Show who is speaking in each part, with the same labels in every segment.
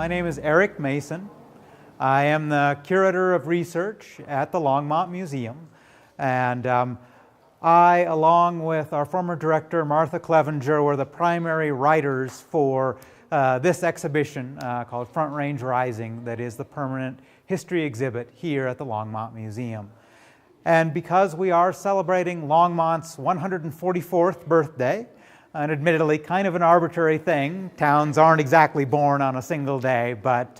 Speaker 1: name is Erik Mason. I am the Curator of Research at the Longmont Museum, and I, along with our former director, Martha Clevenger, were the primary writers for this exhibition called Front Range Rising, that is the permanent history exhibit here at the Longmont Museum. And because we are celebrating Longmont's 144th birthday, and admittedly kind of an arbitrary thing, towns aren't exactly born on a single day, but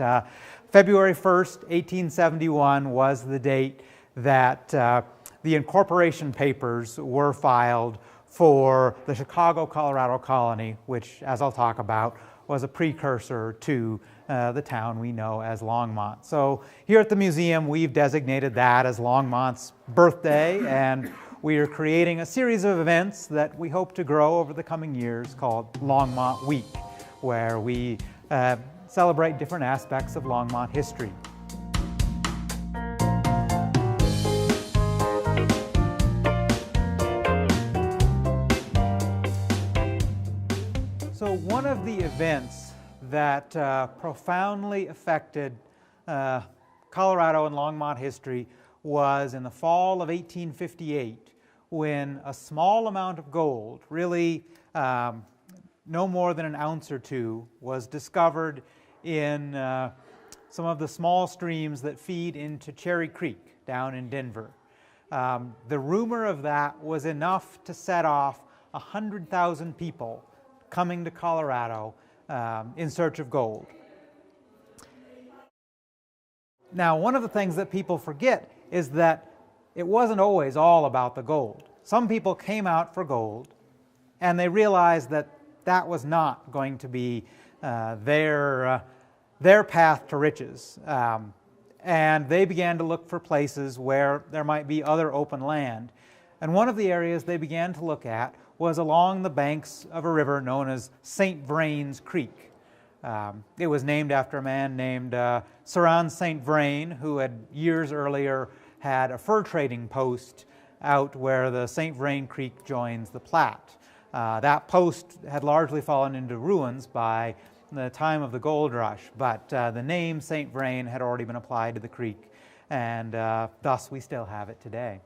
Speaker 1: February 1st, 1871 was the date that the incorporation papers were filed for the Chicago, Colorado colony, which, as I'll talk about, was a precursor to the town we know as Longmont. So here at the museum, we've designated that as Longmont's birthday, and we are creating a series of events that we hope to grow over the coming years called Longmont Week, where we celebrate different aspects of Longmont history. So one of the events that profoundly affected Colorado and Longmont history was in the fall of 1858, when a small amount of gold, really no more than an ounce or two, was discovered in some of the small streams that feed into Cherry Creek down in Denver. The rumor of that was enough to set off 100,000 people coming to Colorado in search of gold. Now, one of the things that people forget is that it wasn't always all about the gold. Some people came out for gold, and they realized that that was not going to be their path to riches. And they began to look for places where there might be other open land. And one of the areas they began to look at was along the banks of a river known as St. Vrain's Creek. It was named after a man named Sir St. Vrain, who had years earlier had a fur trading post out where the St. Vrain Creek joins the Platte. That post had largely fallen into ruins by the time of the gold rush, but the name St. Vrain had already been applied to the creek, and thus we still have it today.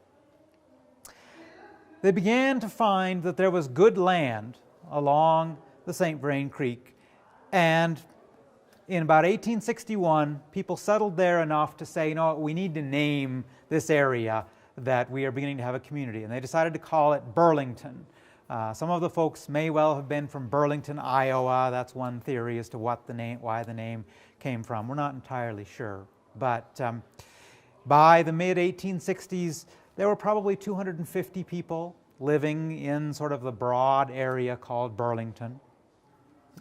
Speaker 1: They began to find that there was good land along the St. Vrain Creek, and in about 1861, people settled there enough to say, you know what, we need to name this area that we are beginning to have a community, and they decided to call it Burlington. Some of the folks may well have been from Burlington, Iowa. That's one theory as to what the name, why the name came from. We're not entirely sure, but by the mid-1860s, there were probably 250 people living in sort of the broad area called Burlington.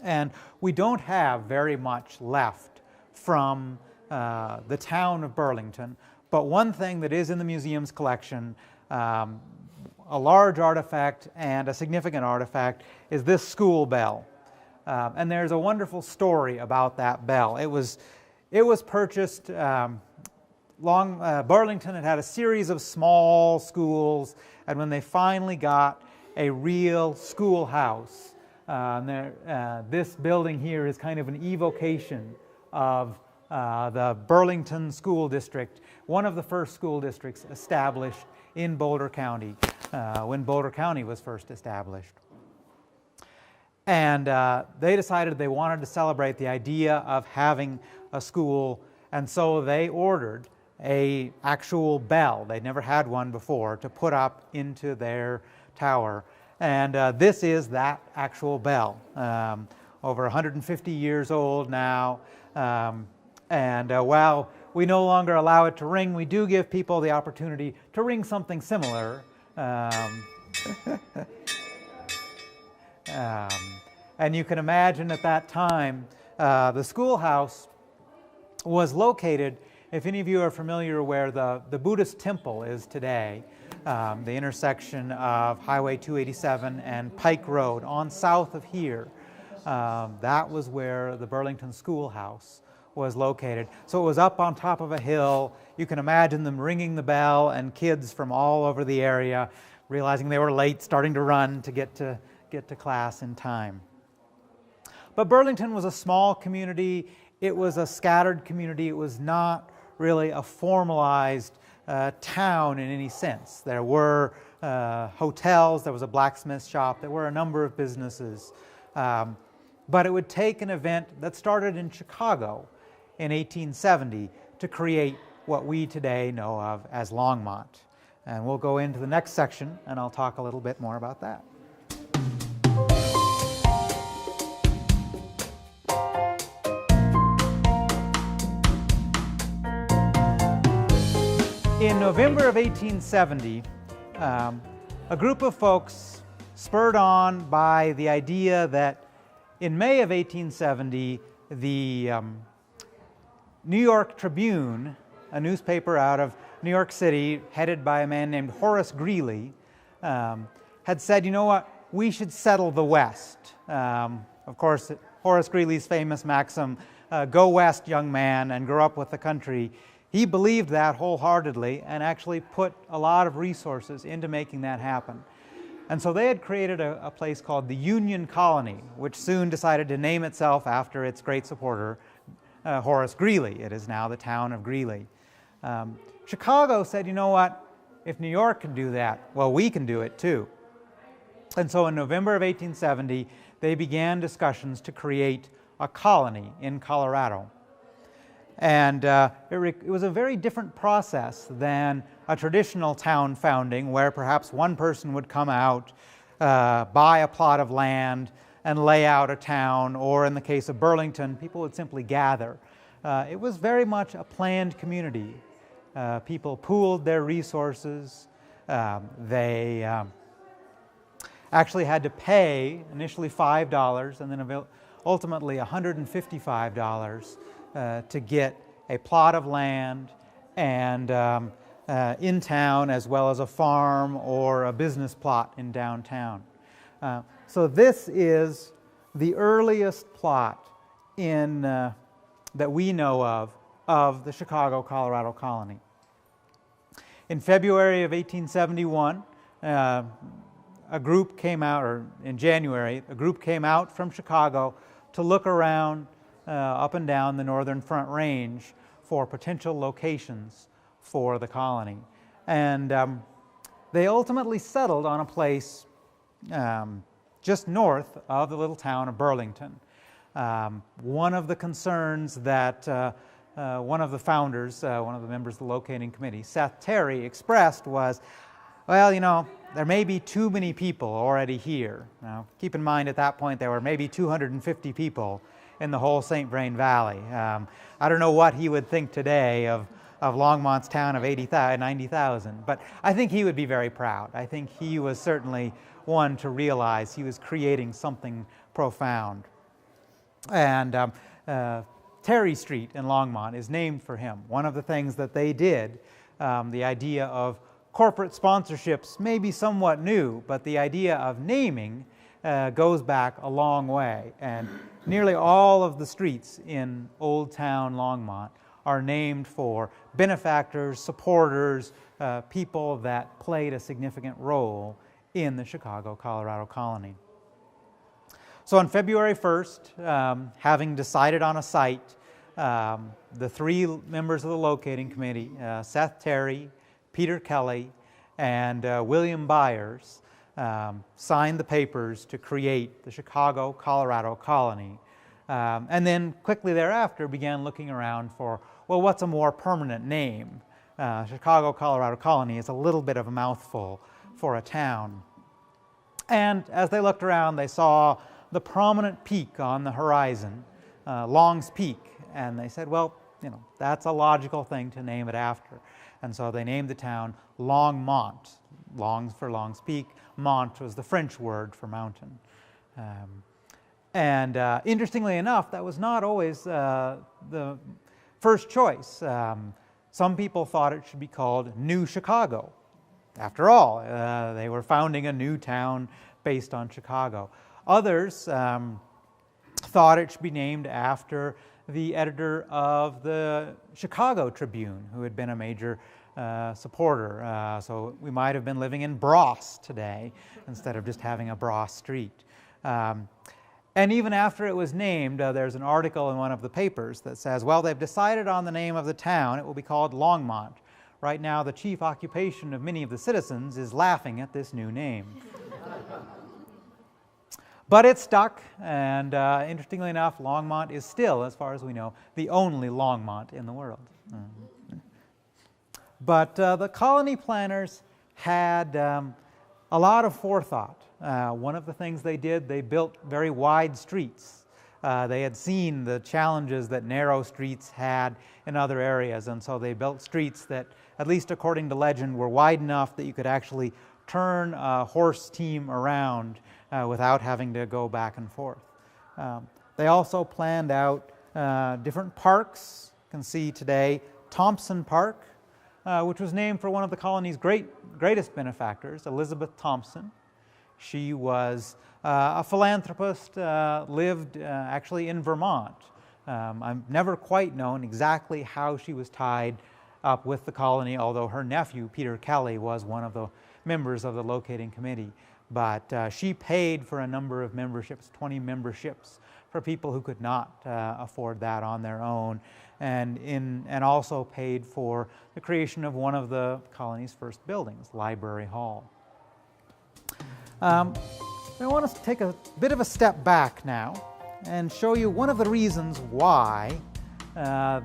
Speaker 1: And we don't have very much left from the town of Burlington, but one thing that is in the museum's collection, a large artifact and a significant artifact, is this school bell. And there's a wonderful story about that bell. It was purchased, Burlington had a series of small schools, and when they finally got a real schoolhouse, this building here is kind of an evocation of the Burlington School District, one of the first school districts established in Boulder County, when Boulder County was first established. And they decided they wanted to celebrate the idea of having a school, and so they ordered an actual bell. They'd never had one before, to put up into their tower. And this is that actual bell, over 150 years old now. And while we no longer allow it to ring, we do give people the opportunity to ring something similar. And you can imagine at that time, the schoolhouse was located, if any of you are familiar where the Buddhist temple is today, the intersection of Highway 287 and Pike Road on south of here, that was where the Burlington Schoolhouse was located. So it was up on top of a hill. You can imagine them ringing the bell, and kids from all over the area realizing they were late, starting to run to get to class in time. But Burlington was a small community, it was a scattered community. It was not really a formalized town in any sense. There were hotels, there was a blacksmith shop, there were a number of businesses. But it would take an event that started in Chicago in 1870 to create what we today know of as Longmont. And we'll go into the next section and I'll talk a little bit more about that. In November of 1870, a group of folks, spurred on by the idea that in May of 1870, the New York Tribune, a newspaper out of New York City, headed by a man named Horace Greeley, had said, you know what, we should settle the West. Of course, Horace Greeley's famous maxim, go west, young man, and grow up with the country. He believed that wholeheartedly and actually put a lot of resources into making that happen. And so they had created a place called the Union Colony, which soon decided to name itself after its great supporter, Horace Greeley. It is now the town of Greeley. Chicago said, you know what, if New York can do that, well, we can do it too. And so in November of 1870, they began discussions to create a colony in Colorado. And it was a very different process than a traditional town founding, where perhaps one person would come out, buy a plot of land, and lay out a town, or in the case of Burlington, people would simply gather. It was very much a planned community. People pooled their resources. They actually had to pay initially $5 and then ultimately $155 to get a plot of land and in town, as well as a farm or a business plot in downtown. So this is the earliest plot that we know of the Chicago, Colorado colony. In February of 1871, a group came out, or in January, a group came out from Chicago to look around up and down the northern Front Range for potential locations for the colony. And they ultimately settled on a place just north of the little town of Burlington. One of the concerns that one of the founders, one of the members of the locating committee, Seth Terry, expressed was, well, you know, there may be too many people already here. Now, keep in mind at that point there were maybe 250 people in the whole St. Vrain Valley. I don't know what he would think today of Longmont's town of 90,000, but I think he would be very proud. I think he was certainly one to realize he was creating something profound. And Terry Street in Longmont is named for him. One of the things that they did, the idea of corporate sponsorships may be somewhat new, but the idea of naming goes back a long way. And nearly all of the streets in Old Town Longmont are named for benefactors, supporters, people that played a significant role in the Chicago, Colorado colony. So on February 1st, having decided on a site, the three members of the locating committee, Seth Terry, Peter Kelly, and William Byers, signed the papers to create the Chicago, Colorado colony. And then quickly thereafter began looking around for, well, what's a more permanent name? Chicago, Colorado colony is a little bit of a mouthful for a town. And as they looked around, they saw the prominent peak on the horizon, Long's Peak, and they said, well, you know, that's a logical thing to name it after. And so they named the town Longmont. Long's for Long's Peak. Mont was the French word for mountain. Interestingly enough, that was not always the first choice. Some people thought it should be called New Chicago. After all, they were founding a new town based on Chicago. Others thought it should be named after the editor of the Chicago Tribune, who had been a major supporter. So we might have been living in Bross today instead of just having a Bross Street. And even after it was named, there's an article in one of the papers that says, well, they've decided on the name of the town. It will be called Longmont. Right now, the chief occupation of many of the citizens is laughing at this new name. But it stuck, and interestingly enough, Longmont is still, as far as we know, the only Longmont in the world. But the colony planners had a lot of forethought. One of the things they did, they built very wide streets. They had seen the challenges that narrow streets had in other areas, and so they built streets that, at least according to legend, were wide enough that you could actually turn a horse team around without having to go back and forth. They also planned out different parks. You can see today Thompson Park, which was named for one of the colony's greatest benefactors, Elizabeth Thompson. She was a philanthropist, lived actually in Vermont. I've never quite known exactly how she was tied up with the colony, although her nephew, Peter Kelly, was one of the members of the locating committee. But she paid for a number of memberships, 20 memberships, for people who could not afford that on their own, and also paid for the creation of one of the colony's first buildings, Library Hall. I want us to take a bit of a step back now and show you one of the reasons why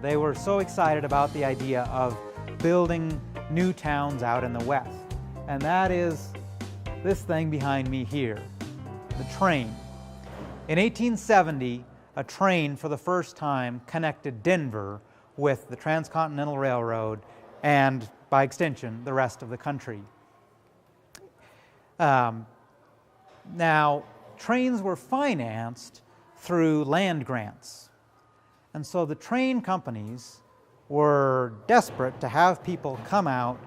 Speaker 1: they were so excited about the idea of building new towns out in the West. And that is this thing behind me here, the train. In 1870, a train for the first time connected Denver with the Transcontinental Railroad and, by extension, the rest of the country. Now, trains were financed through land grants. And so the train companies were desperate to have people come out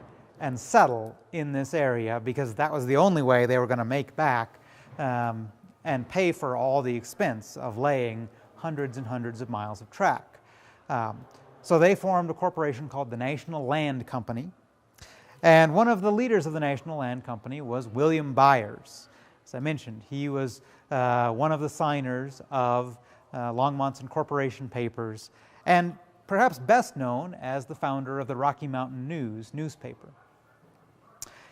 Speaker 1: and settle in this area because that was the only way they were going to make back and pay for all the expense of laying hundreds and hundreds of miles of track. So they formed a corporation called the National Land Company. And one of the leaders of the National Land Company was William Byers. As I mentioned, he was one of the signers of Longmont's incorporation papers, and perhaps best known as the founder of the Rocky Mountain News newspaper.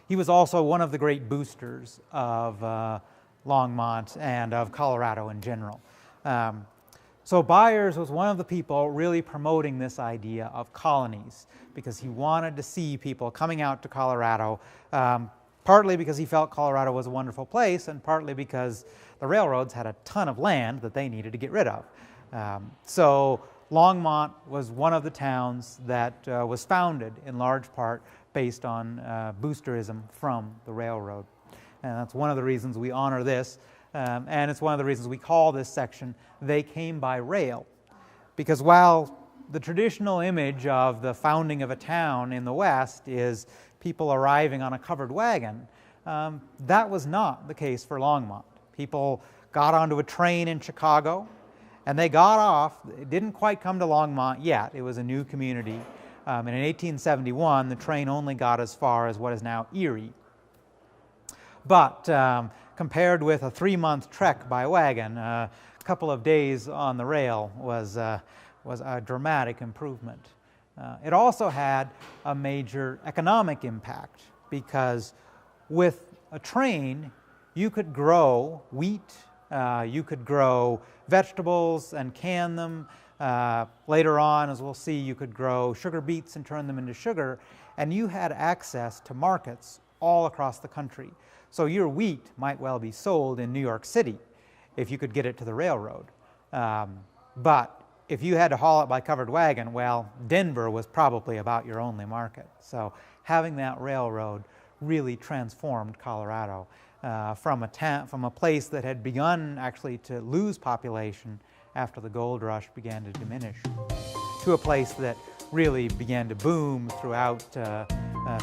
Speaker 1: He was also one of the great boosters of Longmont and of Colorado in general. So Byers was one of the people really promoting this idea of colonies because he wanted to see people coming out to Colorado, partly because he felt Colorado was a wonderful place and partly because the railroads had a ton of land that they needed to get rid of. So Longmont was one of the towns that was founded in large part based on boosterism from the railroad. And that's one of the reasons we honor this, and it's one of the reasons we call this section "They Came by Rail." Because while the traditional image of the founding of a town in the West is people arriving on a covered wagon, that was not the case for Longmont. People got onto a train in Chicago, and they got off. It didn't quite come to Longmont yet. It was a new community. And in 1871, the train only got as far as what is now Erie. But compared with a 3-month trek by wagon, a couple of days on the rail was a dramatic improvement. It also had a major economic impact because with a train, you could grow wheat, you could grow vegetables and can them. Later on, as we'll see, you could grow sugar beets and turn them into sugar, and you had access to markets all across the country. So your wheat might well be sold in New York City if you could get it to the railroad. But if you had to haul it by covered wagon, well, Denver was probably about your only market. So having that railroad really transformed Colorado from a place that had begun actually to lose population after the gold rush began to diminish, to a place that really began to boom throughout the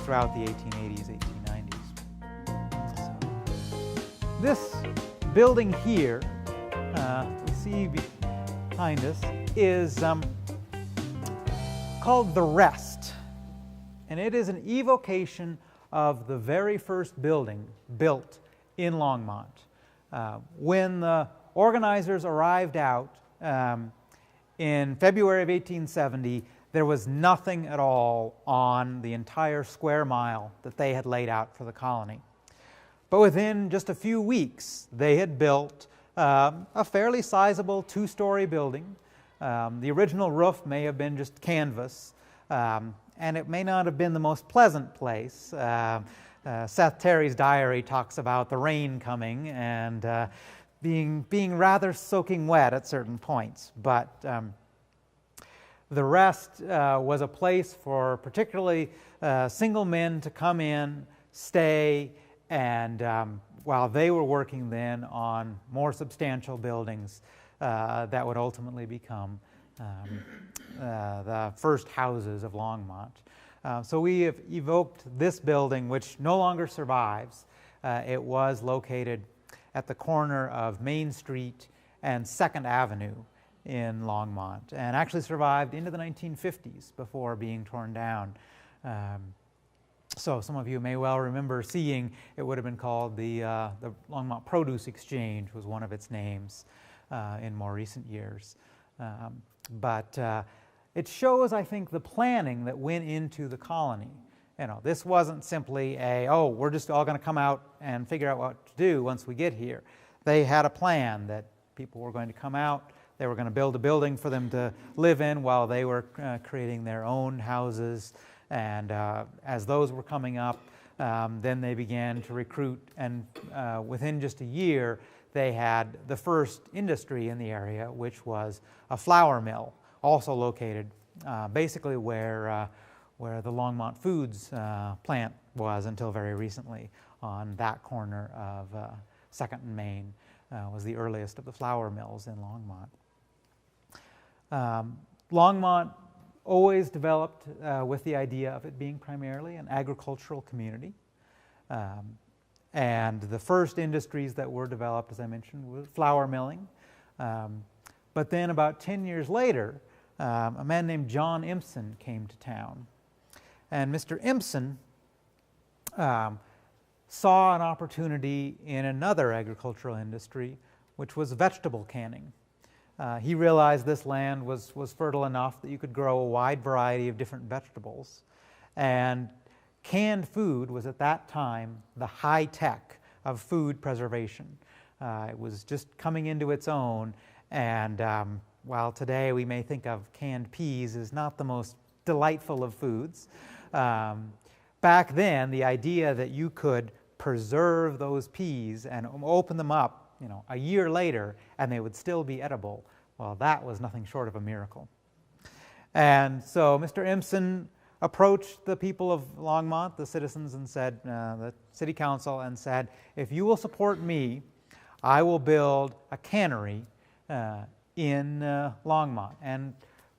Speaker 1: 1880s, 1890s. So, this building here, you see behind us, is called The Rest, and it is an evocation of the very first building built in Longmont. When the organizers arrived out in February of 1870. There was nothing at all on the entire square mile that they had laid out for the colony. But within just a few weeks, they had built a fairly sizable two-story building. The original roof may have been just canvas, and it may not have been the most pleasant place. Seth Terry's diary talks about the rain coming and being rather soaking wet at certain points. But the rest was a place for particularly single men to come in, stay, and while they were working then on more substantial buildings that would ultimately become the first houses of Longmont. So we have evoked this building, which no longer survives. It was located at the corner of Main Street and 2nd Avenue in Longmont, and actually survived into the 1950s before being torn down. So some of you may well remember seeing, it would have been called the Longmont Produce Exchange was one of its names in more recent years. But it shows, I think, the planning that went into the colony. You know, this wasn't simply oh, we're just all going to come out and figure out what to do once we get here. They had a plan that people were going to come out, they were going to build a building for them to live in while they were creating their own houses. And as those were coming up, then they began to recruit, and within just a year, they had the first industry in the area, which was a flour mill, also located basically where the Longmont Foods plant was until very recently, on that corner of 2nd and Main, was the earliest of the flour mills in Longmont. Longmont always developed with the idea of it being primarily an agricultural community. And the first industries that were developed, as I mentioned, was flour milling. But then about 10 years later, a man named John Empson came to town. And Mr. Empson saw an opportunity in another agricultural industry, which was vegetable canning. He realized this land was fertile enough that you could grow a wide variety of different vegetables. And canned food was at that time the high tech of food preservation. It was just coming into its own, and while today we may think of canned peas as not the most delightful of foods, back then the idea that you could preserve those peas and open them up, you know, a year later and they would still be edible, well, that was nothing short of a miracle. And so Mr. Empson approached the people of Longmont, the citizens, and said, the city council, and said, if you will support me, I will build a cannery in Longmont. And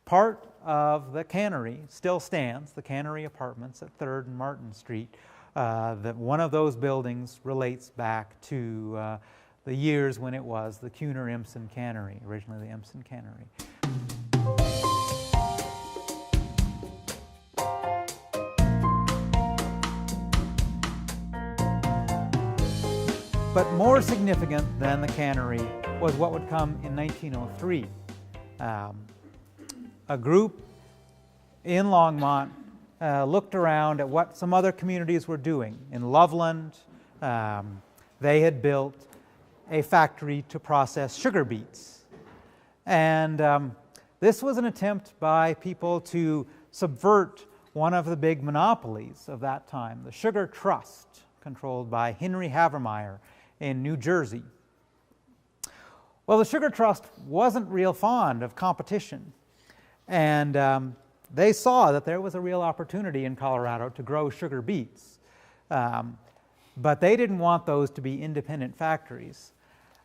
Speaker 1: part of the cannery still stands, the cannery apartments at 3rd and Martin Street. That one of those buildings relates back to the years when it was the Cuner-Empson Cannery, originally the Empson Cannery. But more significant than the cannery was what would come in 1903. A group in Longmont looked around at what some other communities were doing. In Loveland, they had built a factory to process sugar beets. And this was an attempt by people to subvert one of the big monopolies of that time, the Sugar Trust, controlled by Henry Havermeyer in New Jersey. Well, the Sugar Trust wasn't real fond of competition, and they saw that there was a real opportunity in Colorado to grow sugar beets, but they didn't want those to be independent factories.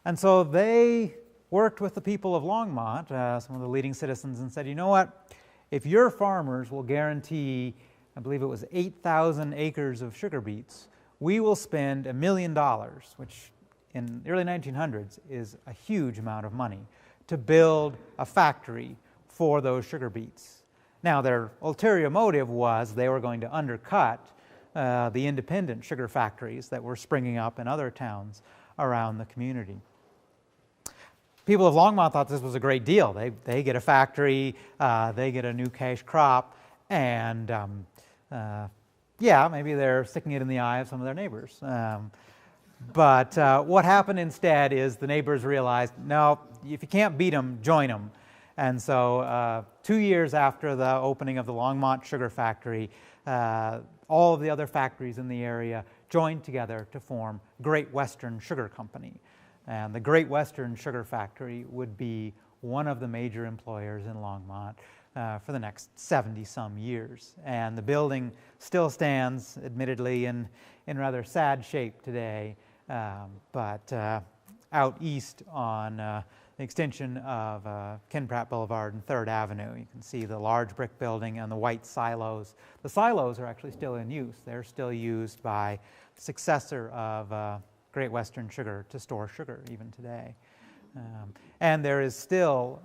Speaker 1: And so they worked with the people of Longmont, some of the leading citizens, and said, you know what, if your farmers will guarantee, I believe it was 8,000 acres of sugar beets, we will spend $1 million, which in the early 1900s is a huge amount of money, to build a factory for those sugar beets. Now, their ulterior motive was they were going to undercut the independent sugar factories that were springing up in other towns around the community. people of Longmont thought this was a great deal. They get a factory, they get a new cash crop, and yeah, maybe they're sticking it in the eye of some of their neighbors. But what happened instead is the neighbors realized, no, if you can't beat them, join them. And so 2 years after the opening of the Longmont Sugar Factory, all of the other factories in the area joined together to form Great Western Sugar Company. And the Great Western Sugar Factory would be one of the major employers in Longmont for the next 70-some years. And the building still stands, admittedly, in rather sad shape today, but out east on the extension of Ken Pratt Boulevard and 3rd Avenue. You can see the large brick building and the white silos. The silos are actually still in use. They're still used by the successor of Great Western Sugar to store sugar even today. And there is still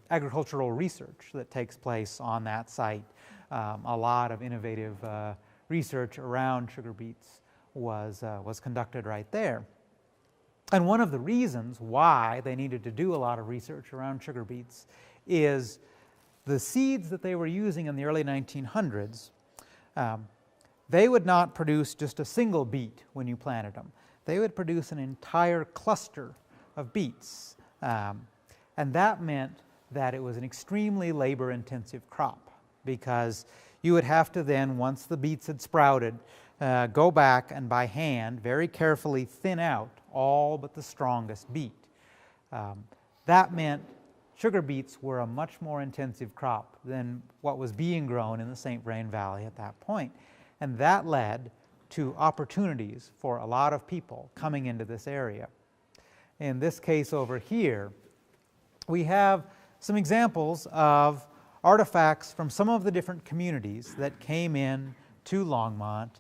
Speaker 1: agricultural research that takes place on that site. A lot of innovative research around sugar beets was conducted right there. And one of the reasons why they needed to do a lot of research around sugar beets is the seeds that they were using in the early 1900s, they would not produce just a single beet when you planted them. They would produce an entire cluster of beets. And that meant that it was an extremely labor-intensive crop, because you would have to then, once the beets had sprouted, go back and by hand very carefully thin out all but the strongest beet. That meant sugar beets were a much more intensive crop than what was being grown in the St. Vrain Valley at that point. And that led to opportunities for a lot of people coming into this area. In this case over here, we have some examples of artifacts from some of the different communities that came in to Longmont,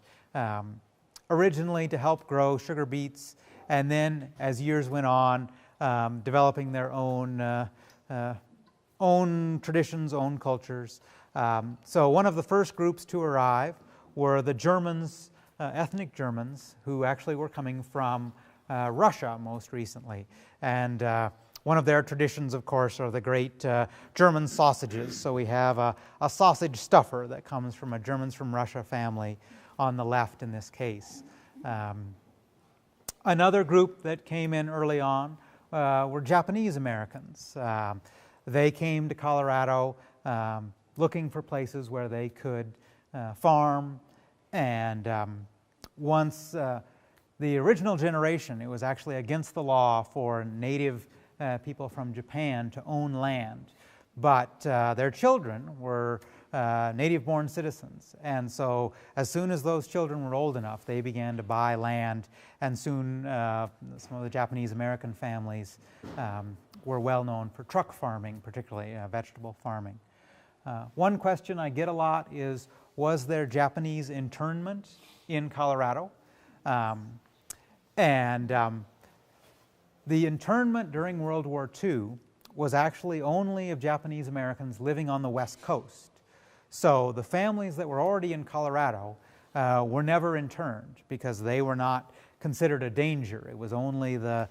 Speaker 1: originally to help grow sugar beets, and then as years went on, developing their own traditions, own cultures. So one of the first groups to arrive were the Germans, ethnic Germans, who actually were coming from Russia most recently. And one of their traditions, of course, are the great German sausages. So we have a sausage stuffer that comes from a Germans from Russia family on the left in this case. Another group that came in early on were Japanese Americans. They came to Colorado looking for places where they could farm, and once the original generation, it was actually against the law for native people from Japan to own land, but their children were native-born citizens, and so as soon as those children were old enough, they began to buy land, and soon some of the Japanese American families were well known for truck farming, particularly vegetable farming. One question I get a lot is, was there Japanese internment in Colorado? The internment during World War II was actually only of Japanese Americans living on the West Coast. So the families that were already in Colorado were never interned because they were not considered a danger. It was only the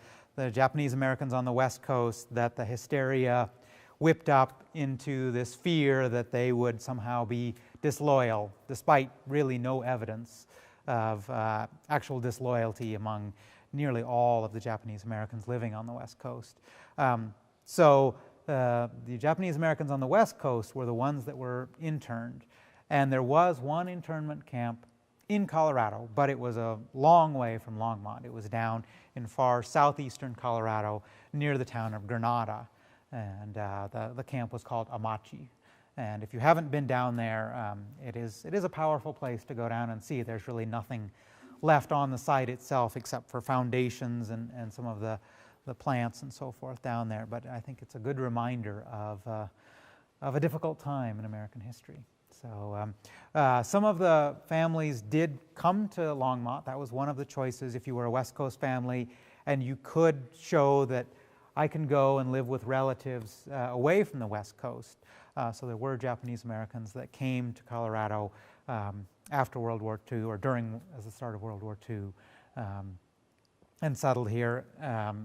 Speaker 1: Japanese Americans on the West Coast that the hysteria whipped up into this fear that they would somehow be disloyal, despite really no evidence of actual disloyalty among nearly all of the Japanese Americans living on the West Coast. The Japanese Americans on the West Coast were the ones that were interned. And there was one internment camp in Colorado, but it was a long way from Longmont. It was down in far southeastern Colorado near the town of Granada. And the camp was called Amachi. And if you haven't been down there, it is a powerful place to go down and see. There's really nothing left on the site itself except for foundations and some of the plants and so forth down there. But I think it's a good reminder of a difficult time in American history. So some of the families did come to Longmont. That was one of the choices if you were a West Coast family and you could show that I can go and live with relatives away from the West Coast. So there were Japanese Americans that came to Colorado after World War II or during the start of World War II and settled here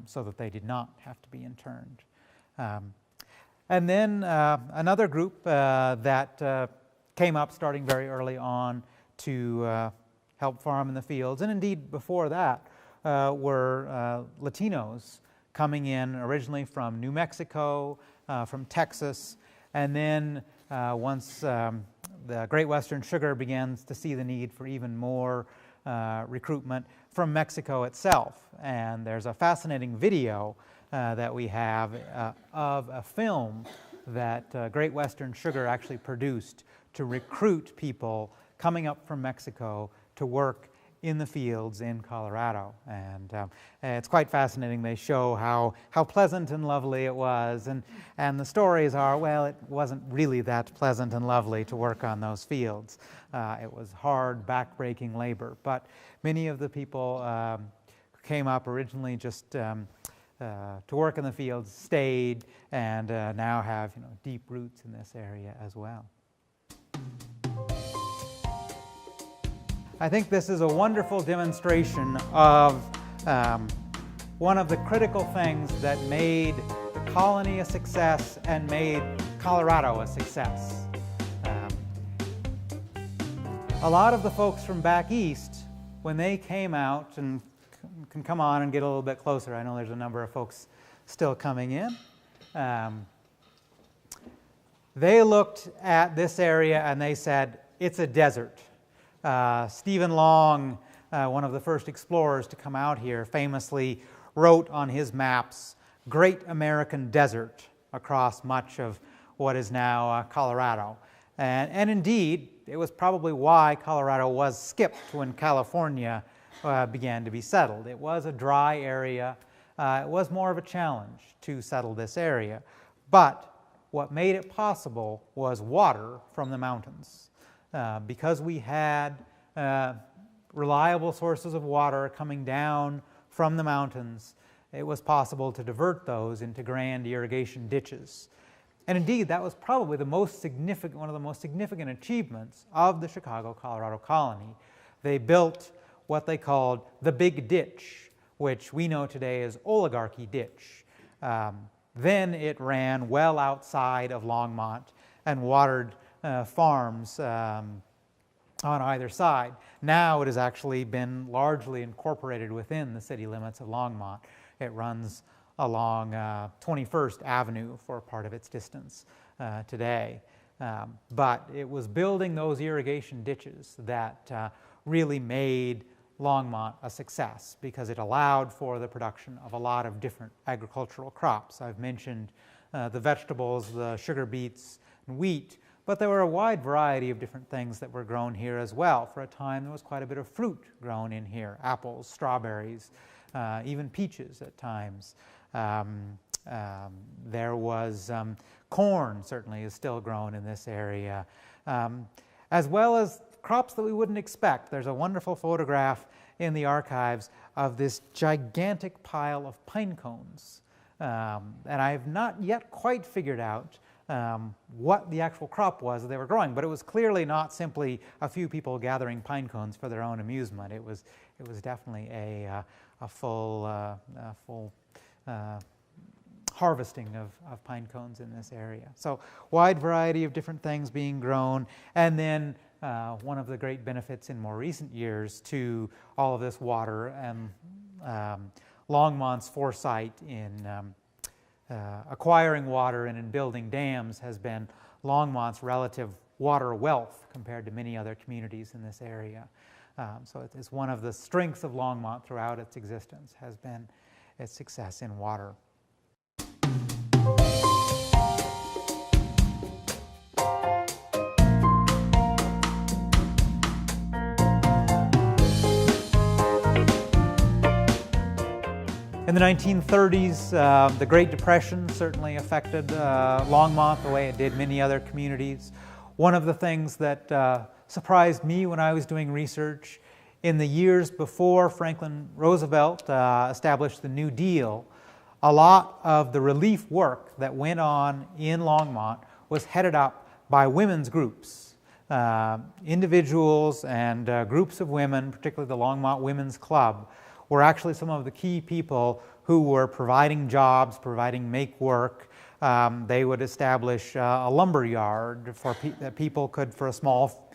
Speaker 1: so that they did not have to be interned. And then another group that came up starting very early on to help farm in the fields, and indeed before that, were Latinos coming in originally from New Mexico, from Texas, and then once the Great Western Sugar begins to see the need for even more recruitment from Mexico itself. And there's a fascinating video that we have of a film that Great Western Sugar actually produced to recruit people coming up from Mexico to work in the fields in Colorado. And it's quite fascinating. They show how pleasant and lovely it was. And the stories are, well, it wasn't really that pleasant and lovely to work on those fields. It was hard, back-breaking labor. But many of the people who came up originally just to work in the fields stayed and now have deep roots in this area as well. I think this is a wonderful demonstration of one of the critical things that made the colony a success and made Colorado a success. A lot of the folks from back east, when they came out, and can come on and get a little bit closer, I know there's a number of folks still coming in, they looked at this area and they said, it's a desert. Stephen Long, one of the first explorers to come out here, famously wrote on his maps, Great American Desert, across much of what is now Colorado. And indeed, it was probably why Colorado was skipped when California began to be settled. It was a dry area. It was more of a challenge to settle this area. But what made it possible was water from the mountains. Because we had reliable sources of water coming down from the mountains, it was possible to divert those into grand irrigation ditches. And indeed, that was probably the most significant, one of the most significant achievements of the Chicago, Colorado colony. They built what they called the Big Ditch, which we know today as Oligarchy Ditch. Then it ran well outside of Longmont and watered farms on either side. Now it has actually been largely incorporated within the city limits of Longmont. It runs along 21st Avenue for part of its distance today. But it was building those irrigation ditches that really made Longmont a success because it allowed for the production of a lot of different agricultural crops. I've mentioned the vegetables, the sugar beets, and wheat, but there were a wide variety of different things that were grown here as well. For a time, there was quite a bit of fruit grown in here, apples, strawberries, even peaches at times. There was corn, certainly, is still grown in this area, as well as crops that we wouldn't expect. There's a wonderful photograph in the archives of this gigantic pile of pine cones. And I've not yet quite figured out what the actual crop was that they were growing, but it was clearly not simply a few people gathering pine cones for their own amusement. It was definitely a full harvesting of pine cones in this area. So wide variety of different things being grown, and then one of the great benefits in more recent years to all of this water and Longmont's foresight in acquiring water and in building dams has been Longmont's relative water wealth compared to many other communities in this area. So it is one of the strengths of Longmont throughout its existence has been its success in water. In the 1930s, the Great Depression certainly affected Longmont the way it did many other communities. One of the things that surprised me when I was doing research, in the years before Franklin Roosevelt established the New Deal, a lot of the relief work that went on in Longmont was headed up by women's groups. Individuals and groups of women, particularly the Longmont Women's Club, were actually some of the key people who were providing jobs, providing make work. They would establish a lumber yard for that people could, for a small,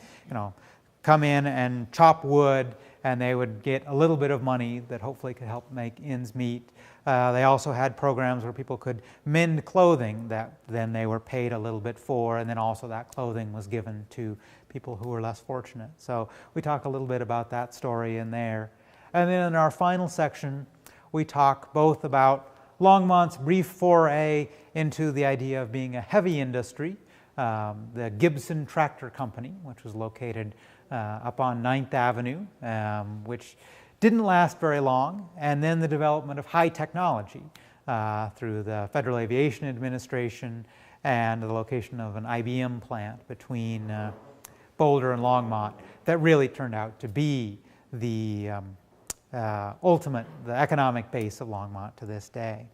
Speaker 1: come in and chop wood, and they would get a little bit of money that hopefully could help make ends meet. They also had programs where people could mend clothing that then they were paid a little bit for, and then also that clothing was given to people who were less fortunate. So we talk a little bit about that story in there. And then in our final section, we talk both about Longmont's brief foray into the idea of being a heavy industry, the Gibson Tractor Company, which was located up on 9th Avenue, which didn't last very long, and then the development of high technology through the Federal Aviation Administration and the location of an IBM plant between Boulder and Longmont that really turned out to be the the economic base of Longmont to this day.